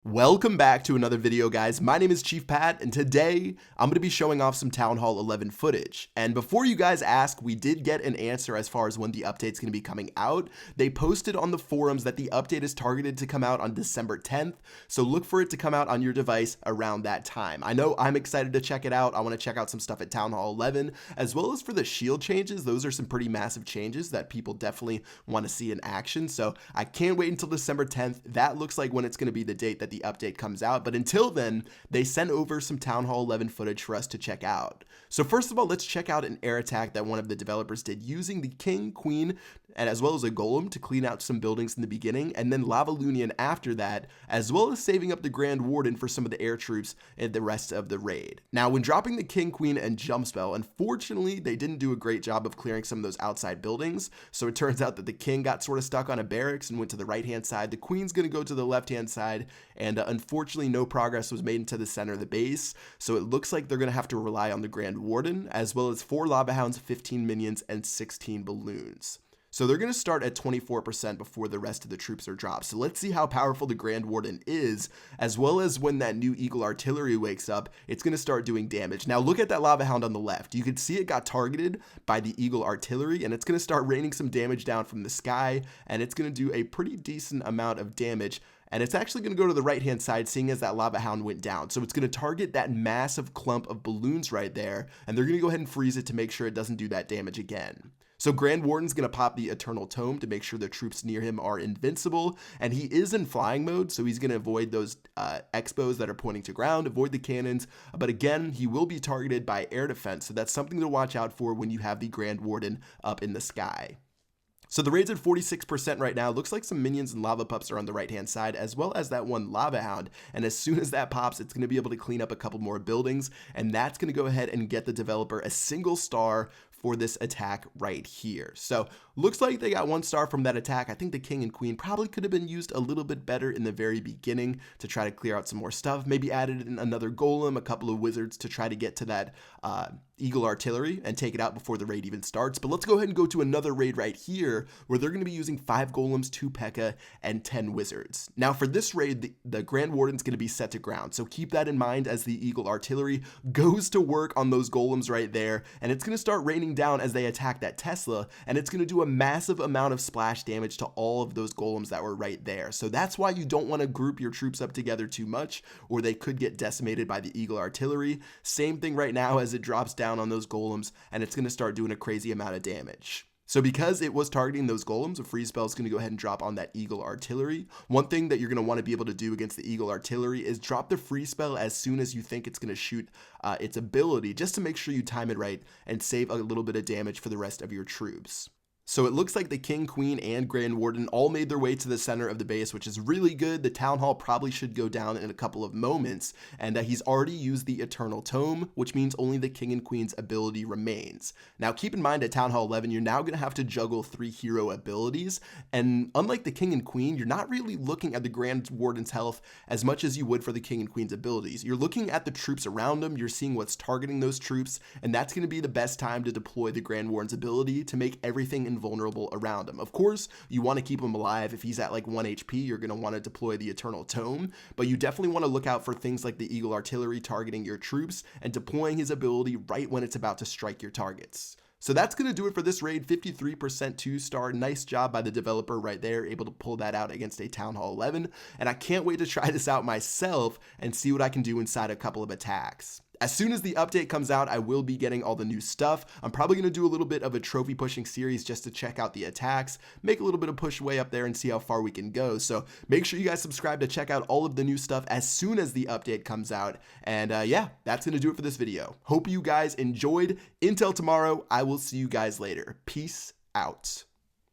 Welcome back to another video, guys. My name is Chief Pat, and today I'm going to be showing off some Town Hall 11 footage. And before you guys ask, we did get an answer as far as when the update's going to be coming out. They posted on the forums that the update is targeted to come out on December 10th, so look for it to come out on your device around that time. I know I'm excited to check it out. I want to check out some stuff at Town Hall 11, as well as for the shield changes. Those are some pretty massive changes that people definitely want to see in action, so I can't wait until December 10th. That looks like when it's going to be the date that the update comes out, but until then, they sent over some Town Hall 11 footage for us to check out. So first of all, let's check out an air attack that one of the developers did using the King, Queen, and as well as a Golem to clean out some buildings in the beginning, and then Lava Lunian after that, as well as saving up the Grand Warden for some of the air troops in the rest of the raid. Now, when dropping the King, Queen, and Jump Spell, unfortunately, they didn't do a great job of clearing some of those outside buildings, so it turns out that the King got sort of stuck on a barracks and went to the right-hand side. The Queen's going to go to the left-hand side, and unfortunately, no progress was made into the center of the base, so it looks like they're going to have to rely on the Grand Warden, as well as 4 Lava Hounds, 15 minions, and 16 balloons. So they're going to start at 24% before the rest of the troops are dropped. So let's see how powerful the Grand Warden is, as well as when that new Eagle Artillery wakes up, it's going to start doing damage. Now look at that Lava Hound on the left. You can see it got targeted by the Eagle Artillery, and it's going to start raining some damage down from the sky, and it's going to do a pretty decent amount of damage. And it's actually going to go to the right-hand side, seeing as that Lava Hound went down. So it's going to target that massive clump of balloons right there, and they're going to go ahead and freeze it to make sure it doesn't do that damage again. So Grand Warden's going to pop the Eternal Tome to make sure the troops near him are invincible, and he is in flying mode, so he's going to avoid those expos that are pointing to ground, avoid the cannons, but again, he will be targeted by air defense, so that's something to watch out for when you have the Grand Warden up in the sky. So the raid's at 46% right now. Looks like some minions and lava pups are on the right-hand side, as well as that one Lava Hound. And as soon as that pops, it's going to be able to clean up a couple more buildings, and that's going to go ahead and get the developer a single star for this attack right here. So looks like they got 1 star from that attack. I think the King and Queen probably could have been used a little bit better in the very beginning to try to clear out some more stuff. Maybe added in another Golem, a couple of wizards to try to get to that Eagle Artillery and take it out before the raid even starts. But let's go ahead and go to another raid right here where they're going to be using 5 Golems, 2 P.E.K.K.A, and 10 wizards. Now for this raid, the Grand Warden's going to be set to ground, so keep that in mind as the Eagle Artillery goes to work on those Golems right there, and it's going to start raining down as they attack that Tesla, and it's going to do a massive amount of splash damage to all of those Golems that were right there. So that's why you don't want to group your troops up together too much, or they could get decimated by the Eagle Artillery. Same thing right now as it drops down on those Golems, and it's going to start doing a crazy amount of damage. So because it was targeting those Golems, a freeze spell is going to go ahead and drop on that Eagle Artillery. One thing that you're going to want to be able to do against the Eagle Artillery is drop the freeze spell as soon as you think it's going to shoot its ability, just to make sure you time it right and save a little bit of damage for the rest of your troops. So it looks like the King, Queen, and Grand Warden all made their way to the center of the base, which is really good. The Town Hall probably should go down in a couple of moments, and he's already used the Eternal Tome, which means only the King and Queen's ability remains. Now keep in mind at Town Hall 11, you're now going to have to juggle 3 hero abilities, and unlike the King and Queen, you're not really looking at the Grand Warden's health as much as you would for the King and Queen's abilities. You're looking at the troops around them, you're seeing what's targeting those troops, and that's going to be the best time to deploy the Grand Warden's ability to make everything invulnerable around him. Of course, you want to keep him alive. If he's at like 1 HP, you're going to want to deploy the Eternal Tome, but you definitely want to look out for things like the Eagle Artillery targeting your troops and deploying his ability right when it's about to strike your targets. So that's going to do it for this raid. 53% 2-star. Nice job by the developer right there, able to pull that out against a Town Hall 11. And I can't wait to try this out myself and see what I can do inside a couple of attacks. As soon as the update comes out, I will be getting all the new stuff. I'm probably going to do a little bit of a trophy pushing series just to check out the attacks, make a little bit of push way up there and see how far we can go. So make sure you guys subscribe to check out all of the new stuff as soon as the update comes out. And yeah, that's going to do it for this video. Hope you guys enjoyed. Until tomorrow, I will see you guys later. Peace out.